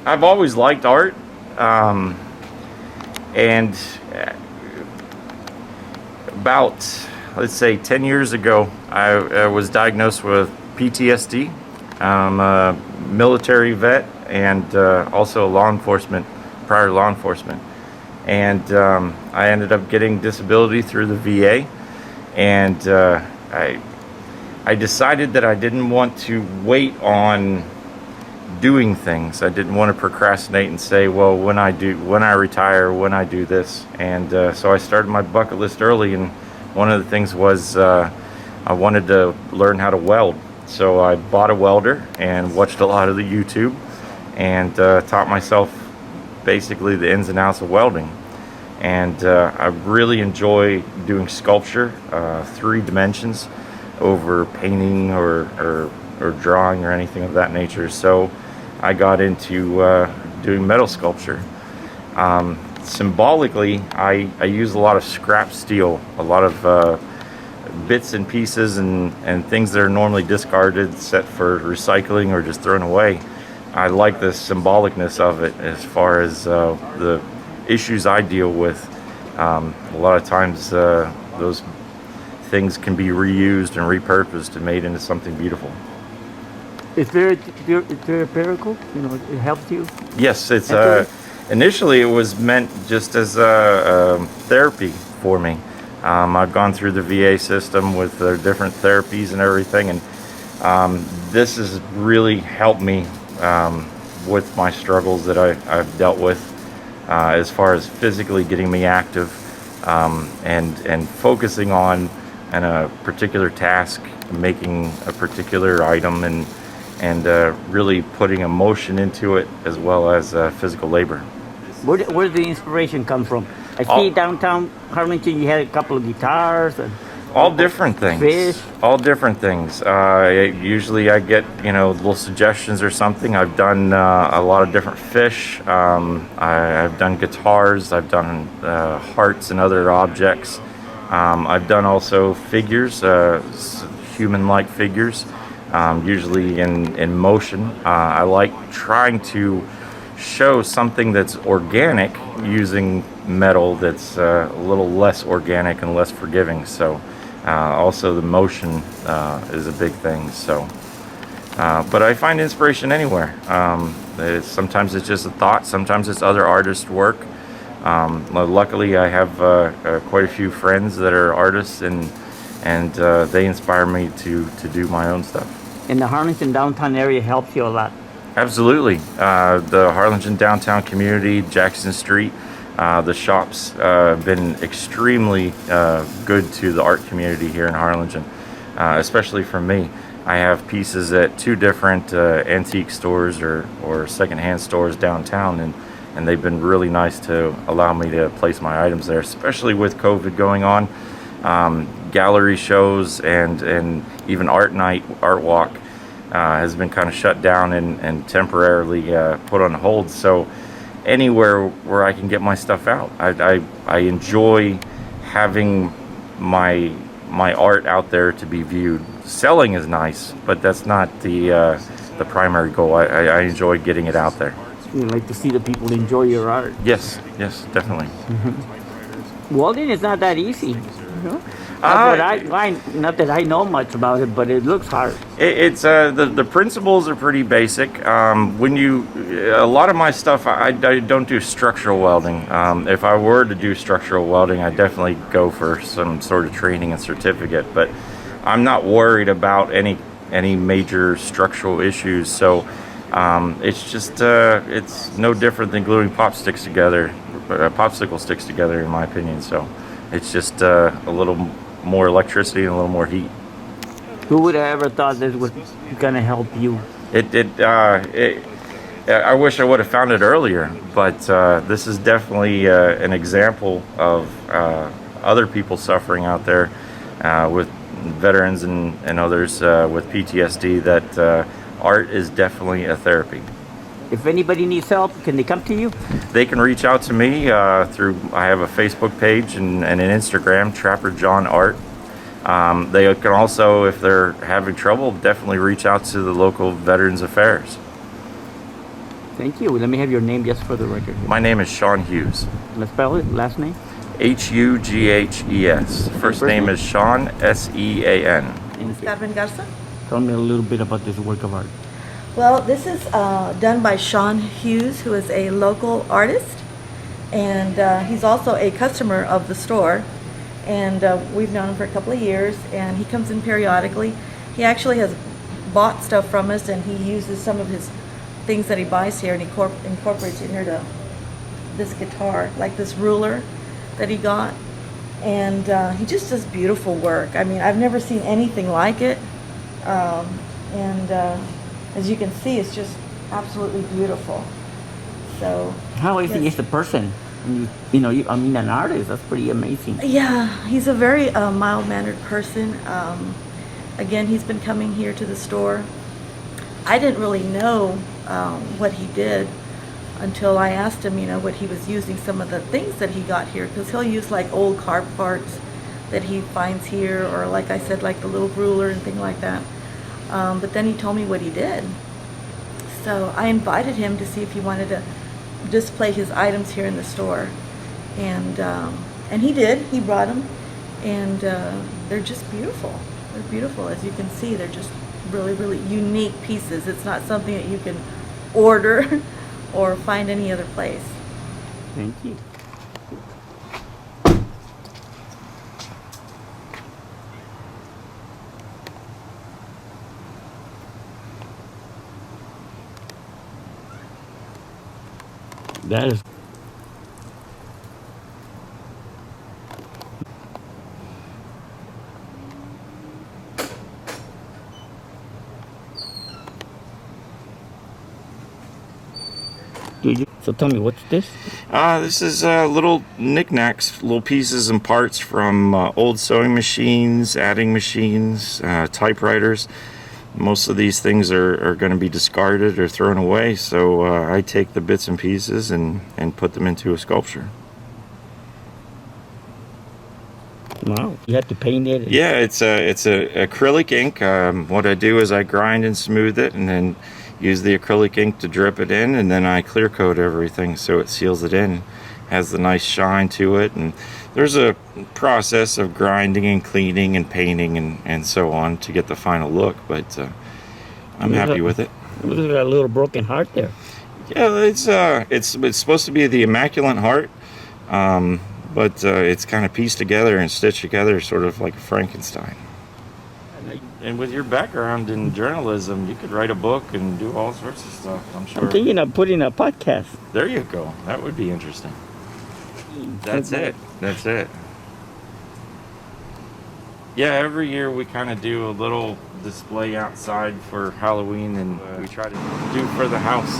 I've always liked art, and about, let's say, 10 years ago, I was diagnosed with PTSD. I'm a military vet and also prior law enforcement. And I ended up getting disability through the VA, and I decided that I didn't want to wait on doing things. I didn't want to procrastinate and say, well, when I retire, when I do this. And so I started my bucket list early, and one of the things was I wanted to learn how to weld. So I bought a welder and watched a lot of the YouTube and taught myself basically the ins and outs of welding. And I really enjoy doing sculpture, 3 dimensions, over painting or drawing or anything of that nature. So I got into doing metal sculpture. Symbolically, I use a lot of scrap steel, a lot of bits and pieces and things that are normally discarded, set for recycling or just thrown away. I like the symbolicness of it as far as the issues I deal with. A lot of times those things can be reused and repurposed and made into something beautiful. Is there therapeutic? It helps you? Yes, it's initially it was meant just as a therapy for me. I've gone through the VA system with their different therapies and everything, and this has really helped me with my struggles that I've dealt with as far as physically getting me active and focusing on a particular task, making a particular item, and really putting emotion into it as well as physical labor. Where did the inspiration come from? I see downtown Harlingen you had a couple of guitars and all different things. Fish. All different things. Usually I get little suggestions or something. I've done a lot of different fish. I've done guitars. I've done hearts and other objects. I've done also figures, human-like figures, usually in motion. I like trying to show something that's organic using metal that's a little less organic and less forgiving. So also the motion is a big thing. So but I find inspiration anywhere. Sometimes it's just a thought, sometimes it's other artists' work. Luckily I have quite a few friends that are artists, and they inspire me to do my own stuff. And the Harlingen downtown area helps you a lot. Absolutely. The Harlingen downtown community, Jackson Street, the shops have been extremely good to the art community here in Harlingen, especially for me. I have pieces at 2 different antique stores or secondhand stores downtown, and they've been really nice to allow me to place my items there, especially with COVID going on. Gallery shows and even art night, art walk has been kind of shut down and temporarily put on hold. So anywhere where I can get my stuff out, I enjoy having my art out there to be viewed. Selling is nice, but that's not the primary goal. I enjoy getting it out there. You like to see the people enjoy your art. Yes, definitely. Welding is not that easy. Not that I know much about it, but it looks hard. It's the principles are pretty basic. A lot of my stuff, I don't do structural welding. If I were to do structural welding, I'd definitely go for some sort of training and certificate. But I'm not worried about any major structural issues. So it's just it's no different than gluing popsicle sticks together, in my opinion. So it's just a little more electricity and a little more heat. Who would have ever thought this was gonna help you? I wish I would have found it earlier, but this is definitely an example of other people suffering out there with veterans and others with PTSD, that art is definitely a therapy. If anybody needs help, can they come to you? They can reach out to me I have a Facebook page and an Instagram, Trapper John Art. They can also, if they're having trouble, definitely reach out to the local Veterans Affairs. Thank you. Let me have your name just for the record. My name is Sean Hughes. Let's spell it. Last name. Hughes. First name is Sean, Sean. And Carmen Garza. tell me a little bit about this work of art. Well, this is done by Sean Hughes, who is a local artist, and he's also a customer of the store. And we've known him for a couple of years, and he comes in periodically. He actually has bought stuff from us, and he uses some of his things that he buys here, and he incorporates it here to this guitar, like this ruler that he got. And he just does beautiful work. I mean, I've never seen anything like it. As you can see, it's just absolutely beautiful. So How is he yes. as a person? I mean, an artist. That's pretty amazing. Yeah, he's a very mild-mannered person. Again, he's been coming here to the store. I didn't really know what he did until I asked him, what he was using, some of the things that he got here, because he'll use like old car parts that he finds here, or like I said, like the little ruler and thing like that. But then he told me what he did. So I invited him to see if he wanted to display his items here in the store. And he did. He brought them. And they're just beautiful. They're beautiful. As you can see, they're just really, really unique pieces. It's not something that you can order or find any other place. Thank you. That is. So tell me, what's this? This is little knickknacks, little pieces and parts from old sewing machines, adding machines, typewriters. Most of these things are going to be discarded or thrown away, so I take the bits and pieces and put them into a sculpture. Wow, you have to paint it. Yeah, it's a acrylic ink. What I do is I grind and smooth it, and then use the acrylic ink to drip it in, and then I clear coat everything so it seals it in. Has the nice shine to it, and there's a process of grinding and cleaning and painting and so on to get the final look, but I'm happy with it. Look at that little broken heart there. Yeah, it's supposed to be the Immaculate Heart, but it's kind of pieced together and stitched together sort of like a Frankenstein. And with your background in journalism, you could write a book and do all sorts of stuff, I'm sure. I'm thinking of putting a podcast. There you go. That would be interesting. That's it. That's it. Yeah, every year we kind of do a little display outside for Halloween, and we try to do for the house.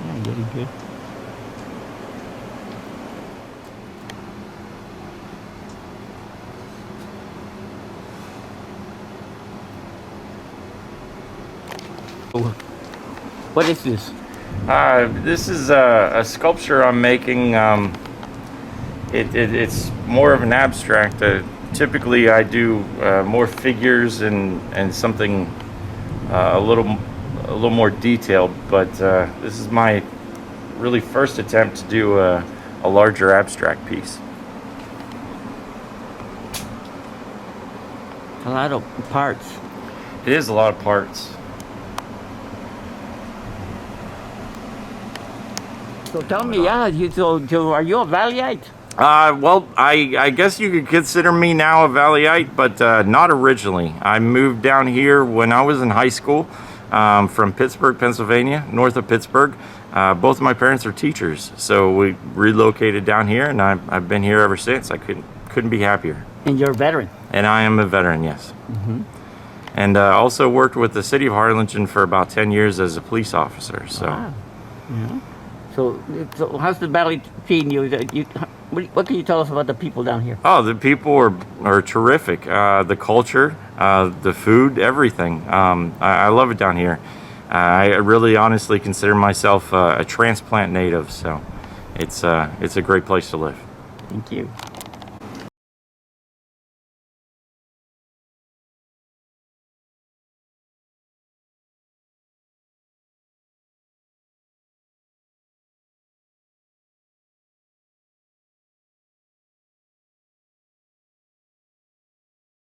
Yeah, getting good. What is this? This is a sculpture I'm making. It's more of an abstract. Typically, I do more figures and something a little more detailed. But this is my really first attempt to do a larger abstract piece. A lot of parts. It is a lot of parts. So tell me, so are you a Valleyite? Well, I guess you could consider me now a Valleyite, but not originally. I moved down here when I was in high school from Pittsburgh, Pennsylvania, north of Pittsburgh. Both of my parents are teachers, so we relocated down here, and I've been here ever since. I couldn't be happier. And you're a veteran? And I am a veteran, yes. Mm-hmm. And also worked with the city of Harlingen for about 10 years as a police officer. So. Wow. Yeah. So how's the Valley treating you? What can you tell us about the people down here? Oh, the people are terrific. The culture, the food, everything. I love it down here. I really honestly consider myself a transplant native, so it's a great place to live. Thank you.